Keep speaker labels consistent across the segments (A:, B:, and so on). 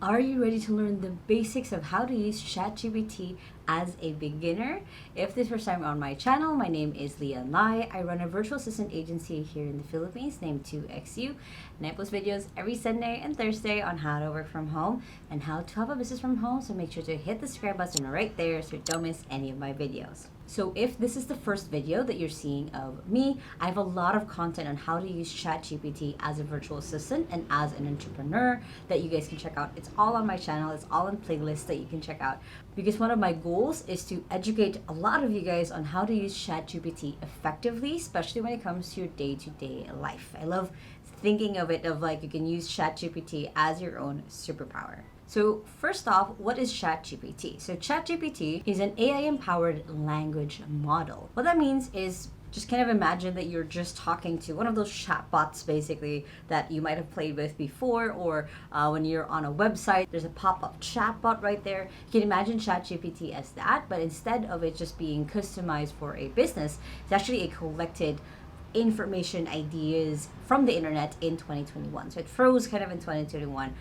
A: Are you ready to learn the basics of how to use ChatGPT as a beginner? If this is your first time on my channel, my name is Lai. I run a virtual assistant agency here in the Philippines named 2XU, and I post videos every Sunday and Thursday on how to work from home and how to have a business from home. So make sure to hit the subscribe button right there so you don't miss any of my videos. So if this is the first video that you're seeing of me, I have a lot of content on how to use ChatGPT as a virtual assistant and as an entrepreneur that you guys can check out. It's all on my channel. It's all in playlists that you can check out. Because one of my goals is to educate a lot of you guys on how to use ChatGPT effectively, especially when it comes to your day-to-day life. I love thinking of it of like you can use ChatGPT as your own superpower. So first off, what is ChatGPT? So ChatGPT is an AI-empowered language model. What that means is just kind of imagine that you're just talking to one of those chatbots basically that you might have played with before, or when you're on a website, there's a pop-up chatbot right there. You can imagine ChatGPT as that, but instead of it just being customized for a business, it's actually a collected information ideas from the internet in 2021. So it froze kind of in 2021.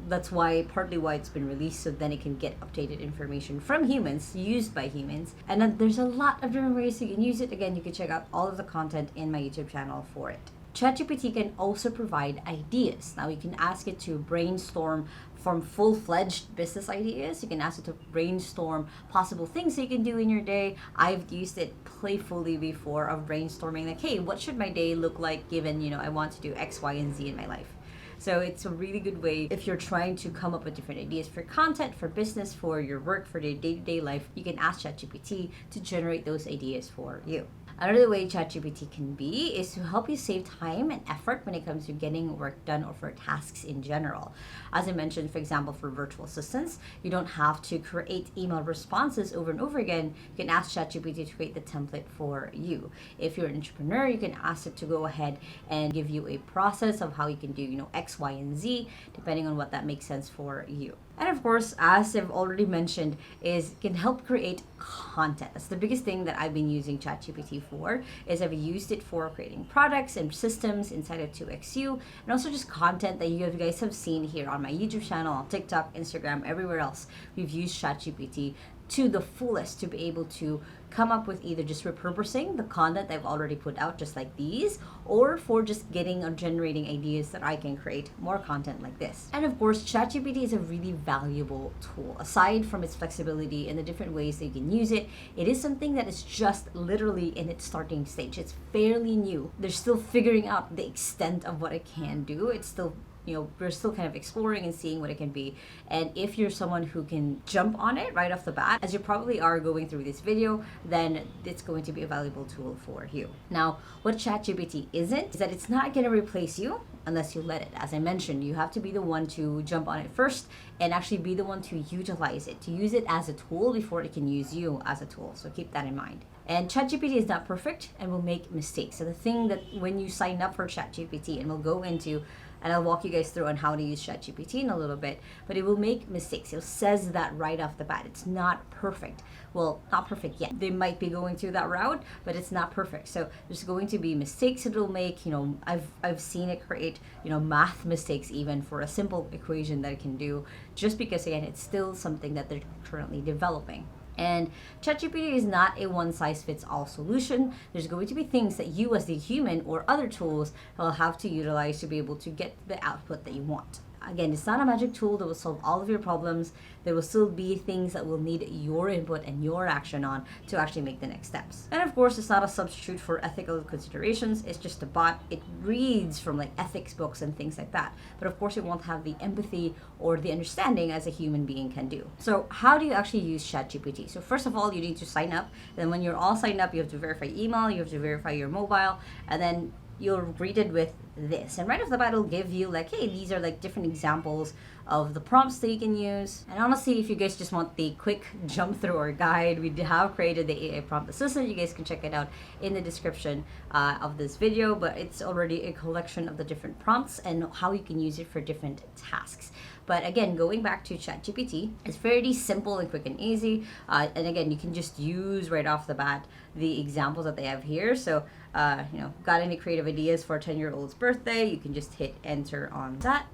A: That's why partly why it's been released, so then it can get updated information from humans, used by humans. And then there's a lot of different ways you can use it. Again, you can check out all of the content in my YouTube channel for it. ChatGPT can also provide ideas. Now you can ask it to brainstorm from full-fledged business ideas. You can ask it to brainstorm possible things that you can do in your day. I've used it playfully before of brainstorming like, hey, what should my day look like given, I want to do X, Y, and Z in my life. So it's a really good way if you're trying to come up with different ideas for content, for business, for your work, for your day-to-day life. You can ask ChatGPT to generate those ideas for you. Another way ChatGPT can be is to help you save time and effort when it comes to getting work done or for tasks in general. As I mentioned, for example, for virtual assistants, you don't have to create email responses over and over again. You can ask ChatGPT to create the template for you. If you're an entrepreneur, you can ask it to go ahead and give you a process of how you can do, X, Y, and Z, depending on what that makes sense for you. And of course, as I've already mentioned, is it can help create content. That's the biggest thing that I've been using ChatGPT for, is I've used it for creating products and systems inside of 2XU, and also just content that you guys have seen here on my YouTube channel, on TikTok, Instagram, everywhere else. We've used ChatGPT to the fullest to be able to come up with either just repurposing the content I've already put out, just like these, or for just getting or generating ideas that I can create more content like this. And of course, ChatGPT is a really valuable tool. Aside from its flexibility and the different ways that you can use it, it is something that is just literally in its starting stage. It's fairly new. They're still figuring out the extent of what it can do. It's still we're still kind of exploring and seeing what it can be. And if you're someone who can jump on it right off the bat, as you probably are going through this video, then it's going to be a valuable tool for you. Now, what ChatGPT isn't is that it's not going to replace you unless you let it. As I mentioned, you have to be the one to jump on it first and actually be the one to utilize it, to use it as a tool before it can use you as a tool. So keep that in mind. And ChatGPT is not perfect and will make mistakes. So the thing that when you sign up for ChatGPT, and we'll go into, and I'll walk you guys through on how to use ChatGPT in a little bit, but it will make mistakes. It says that right off the bat. It's not perfect. Well, not perfect yet. They might be going through that route, but it's not perfect. So there's going to be mistakes it'll make. I've seen it create, math mistakes even for a simple equation that it can do, just because again, it's still something that they're currently developing. And ChatGPT is not a one-size-fits-all solution. There's going to be things that you as the human or other tools will have to utilize to be able to get the output that you want. Again, it's not a magic tool that will solve all of your problems. There will still be things that will need your input and your action on to actually make the next steps. And of course, it's not a substitute for ethical considerations. It's just a bot. It reads from like ethics books and things like that. But of course, it won't have the empathy or the understanding as a human being can do. So how do you actually use ChatGPT? So first of all, you need to sign up. Then when you're all signed up, you have to verify email, you have to verify your mobile, and then you're greeted with this. And right off the bat, it'll give you like, hey, these are like different examples of the prompts that you can use. And honestly, if you guys just want the quick jump through or guide, we have created the AI prompt assistant. You guys can check it out in the description of this video, but it's already a collection of the different prompts and how you can use it for different tasks. But again, going back to ChatGPT, it's fairly simple and quick and easy. And again, you can just use right off the bat the examples that they have here. So, got any creative ideas for a 10-year-old's birthday, you can just hit enter on that.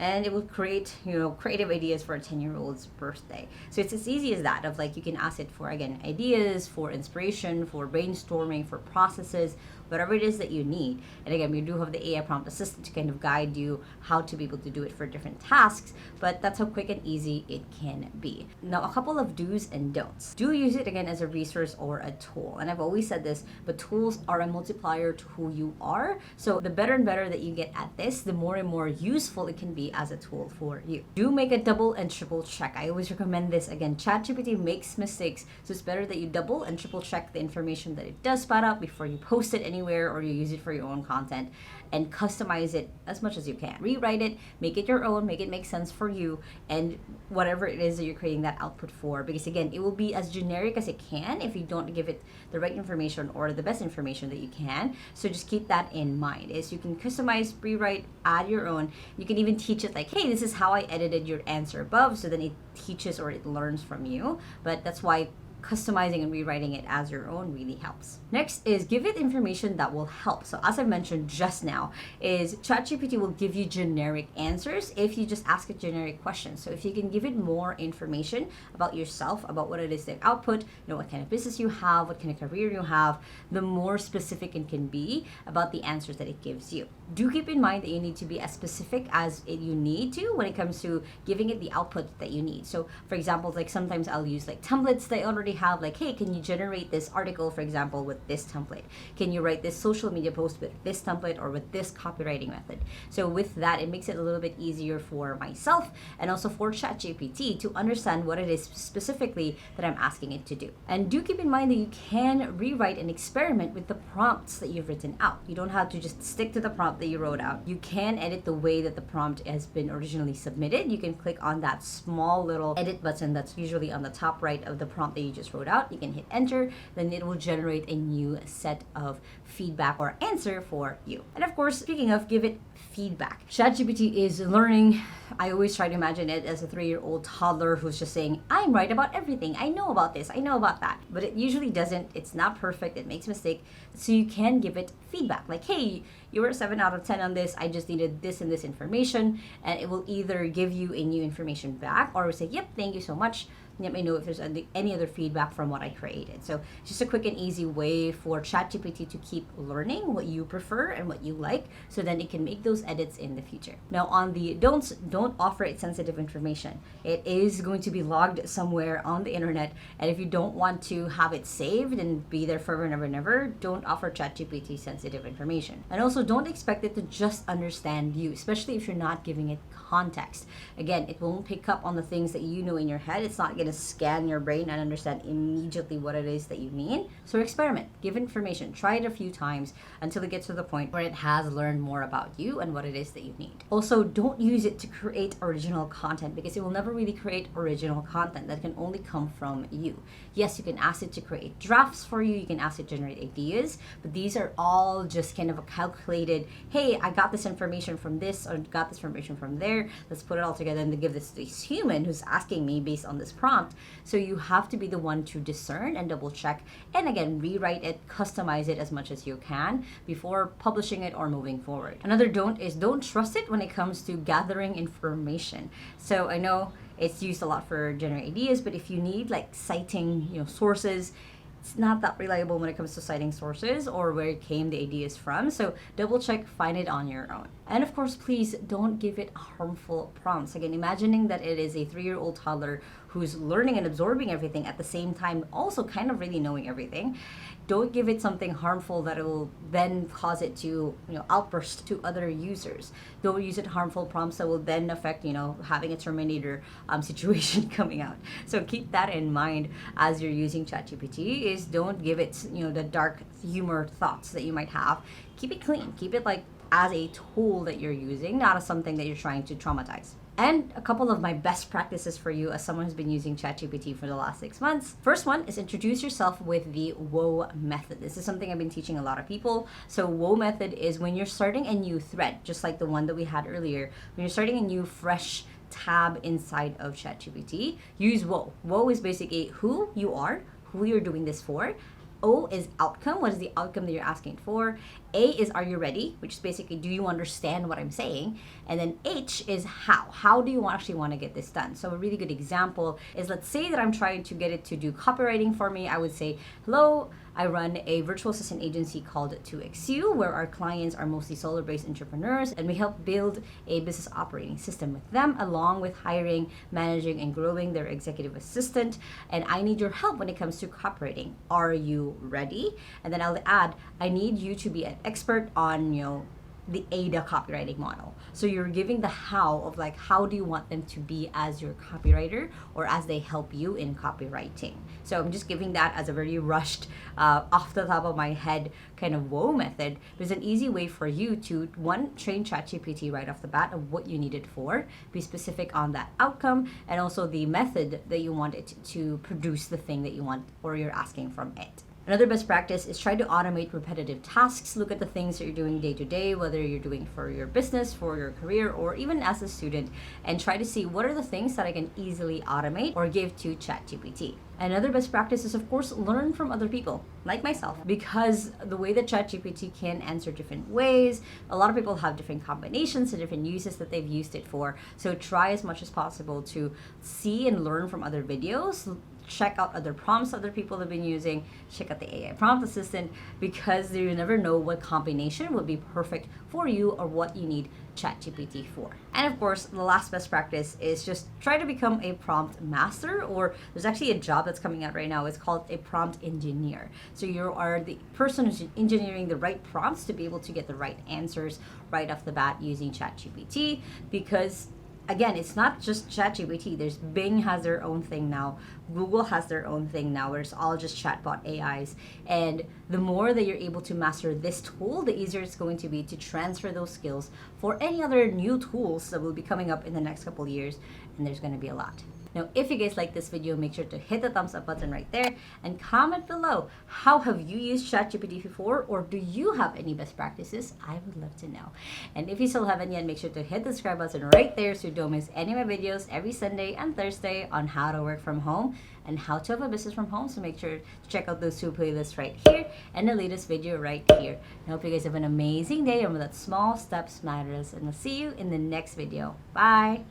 A: and it will create, creative ideas for a 10-year-old's birthday. So it's as easy as that, of like, you can ask it for, again, ideas, for inspiration, for brainstorming, for processes, whatever it is that you need. And again, we do have the AI prompt assistant to kind of guide you how to be able to do it for different tasks, but that's how quick and easy it can be. Now, a couple of do's and don'ts. Do use it, again, as a resource or a tool. And I've always said this, but tools are a multiplier to who you are. So the better and better that you get at this, the more and more useful it can be as a tool for you. Do make a double and triple check. I always recommend this. Again, ChatGPT makes mistakes, so it's better that you double and triple check the information that it does spat out before you post it anywhere or you use it for your own content, and customize it as much as you can. Rewrite it, make it your own, make it make sense for you and whatever it is that you're creating that output for. Because again, it will be as generic as it can if you don't give it the right information or the best information that you can. So just keep that in mind. Is you can customize, rewrite, add your own. You can even teach it like, hey, this is how I edited your answer above, so then it teaches or it learns from you. But that's why customizing and rewriting it as your own really helps. Next is give it information that will help. So as I mentioned just now, is ChatGPT will give you generic answers if you just ask it generic questions. So if you can give it more information about yourself, about what it is that output, what kind of business you have, what kind of career you have, the more specific it can be about the answers that it gives you. Do keep in mind that you need to be as specific as you need to when it comes to giving it the output that you need. So for example, like sometimes I'll use like templates that I already have, like, hey, can you generate this article, for example, with this template? Can you write this social media post with this template or with this copywriting method? So with that, it makes it a little bit easier for myself and also for ChatGPT to understand what it is specifically that I'm asking it to do. And do keep in mind that you can rewrite and experiment with the prompts that you've written out. You don't have to just stick to the prompt that you wrote out. You can edit the way that the prompt has been originally submitted. You can click on that small little edit button that's usually on the top right of the prompt that you just wrote out. You can hit enter, then it will generate a new set of feedback or answer for you. And of course, speaking of, give it feedback. ChatGPT is learning. I always try to imagine it as a 3-year-old toddler who's just saying, I'm right about everything. I know about this. I know about that. But it usually doesn't. It's not perfect. It makes mistakes. So you can give it feedback. Like, hey, you were a 7 out of 10 on this. I just needed this and this information. And it will either give you a new information back or say, yep, thank you so much. Let me know if there's any other feedback from what I created. So just a quick and easy way for ChatGPT to keep learning what you prefer and what you like, so then it can make those edits in the future. Now on the don'ts, don't offer it sensitive information. It is going to be logged somewhere on the internet, and if you don't want to have it saved and be there forever and ever and ever, don't offer ChatGPT sensitive information. And also don't expect it to just understand you, especially if you're not giving it context. Again, it won't pick up on the things that you know in your head. It's not going to scan your brain and understand immediately what it is that you mean. So experiment, give information, try it a few times until it gets to the point where it has learned more about you and what it is that you need. Also, don't use it to create original content, because it will never really create original content. That can only come from you. Yes, you can ask it to create drafts for you, you can ask it to generate ideas, but these are all just kind of a calculated, hey, I got this information from this or got this information from there, let's put it all together and give this to this human who's asking me based on this prompt. So you have to be the one to discern and double check, and again, rewrite it, customize it as much as you can before publishing it or moving forward. Another don't is don't trust it when it comes to gathering information. So I know it's used a lot for generating ideas, but if you need like citing, sources, it's not that reliable when it comes to citing sources or where came the ideas from. So double check, find it on your own. And of course, please don't give it harmful prompts. Again, imagining that it is a 3-year-old toddler who's learning and absorbing everything at the same time, also kind of really knowing everything. Don't give it something harmful that it will then cause it to, outburst to other users. Don't use it harmful prompts that will then affect, having a Terminator situation coming out. So keep that in mind as you're using ChatGPT. Is don't give it, the dark humor thoughts that you might have. Keep it clean. Keep it like as a tool that you're using, not as something that you're trying to traumatize. And a couple of my best practices for you as someone who's been using ChatGPT for the last 6 months. First one is introduce yourself with the WOW method. This is something I've been teaching a lot of people. So WOW method is when you're starting a new thread, just like the one that we had earlier. When you're starting a new fresh tab inside of ChatGPT, use WOW. WOW is basically who you are, who you're doing this for, O is outcome. What is the outcome that you're asking for? A is are you ready, which is basically do you understand what I'm saying? And then H is how. How do you actually want to get this done? So a really good example is, let's say that I'm trying to get it to do copywriting for me. I would say, hello, I run a virtual assistant agency called 2XU, where our clients are mostly solar-based entrepreneurs, and we help build a business operating system with them, along with hiring, managing, and growing their executive assistant. And I need your help when it comes to copywriting. Are you ready? And then I'll add, I need you to be an expert on, the ADA copywriting model. So you're giving the how of like, how do you want them to be as your copywriter or as they help you in copywriting. So I'm just giving that as a very rushed, off the top of my head kind of whoa method. There's an easy way for you to, one, train ChatGPT right off the bat of what you need it for, be specific on that outcome, and also the method that you want it to produce the thing that you want or you're asking from it. Another best practice is try to automate repetitive tasks. Look at the things that you're doing day to day, whether you're doing for your business, for your career, or even as a student, and try to see what are the things that I can easily automate or give to ChatGPT. Another best practice is, of course, learn from other people, like myself, because the way that ChatGPT can answer different ways, a lot of people have different combinations and different uses that they've used it for. So try as much as possible to see and learn from other videos. Check out other prompts other people have been using. Check out the AI prompt assistant, because you never know what combination would be perfect for you or what you need ChatGPT for. And of course, the last best practice is just try to become a prompt master, or there's actually a job that's coming out right now. It's called a prompt engineer. So you are the person who's engineering the right prompts to be able to get the right answers right off the bat using ChatGPT, because again, it's not just ChatGPT. There's Bing has their own thing now. Google has their own thing now, where it's all just chatbot AIs. And the more that you're able to master this tool, the easier it's going to be to transfer those skills for any other new tools that will be coming up in the next couple of years. And there's going to be a lot. Now, if you guys like this video, make sure to hit the thumbs up button right there and comment below. How have you used ChatGPT before, or do you have any best practices? I would love to know. And if you still haven't yet, make sure to hit the subscribe button right there so you don't miss any of my videos every Sunday and Thursday on how to work from home and how to have a business from home. So make sure to check out those two playlists right here and the latest video right here. I hope you guys have an amazing day. Remember that small steps matters, and I'll see you in the next video. Bye!